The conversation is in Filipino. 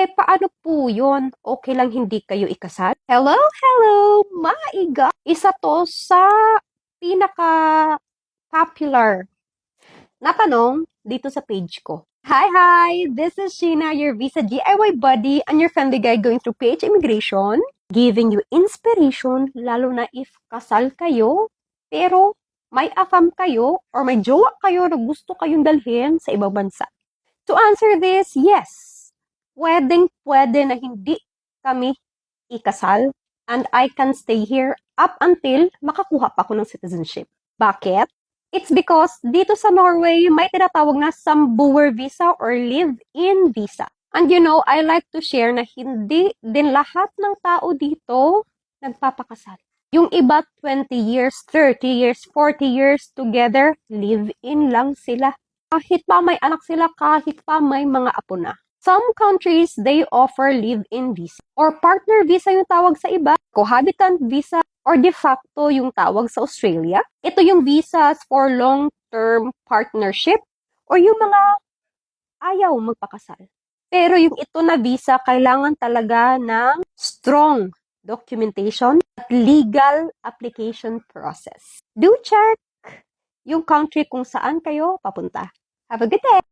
Paano po yun? Okay lang hindi kayo ikasal? Hello, hello, maiga! Isa to sa pinaka-popular na tanong dito sa page ko. Hi! This is Sheena, your Visa DIY buddy and your friendly guy going through PH Immigration, giving you inspiration, lalo na if kasal kayo, pero may afam kayo or may jowa kayo na gusto kayong dalhin sa ibang bansa. To answer this, yes. Pwedeng-pwede na hindi kami ikasal and I can stay here up until makakuha pa ako ng citizenship. Bakit? It's because dito sa Norway, may tinatawag na Samboer visa or live-in visa. And you know, I like to share na hindi din lahat ng tao dito nagpapakasal. Yung iba 20 years, 30 years, 40 years together, live-in lang sila. Kahit pa may anak sila, kahit pa may mga apo na. Some countries, they offer live-in visa or partner visa yung tawag sa iba, cohabitant visa or de facto yung tawag sa Australia. Ito yung visas for long-term partnership or yung mga ayaw magpakasal. Pero yung ito na visa, kailangan talaga ng strong documentation at legal application process. Do check yung country kung saan kayo papunta. Have a good day!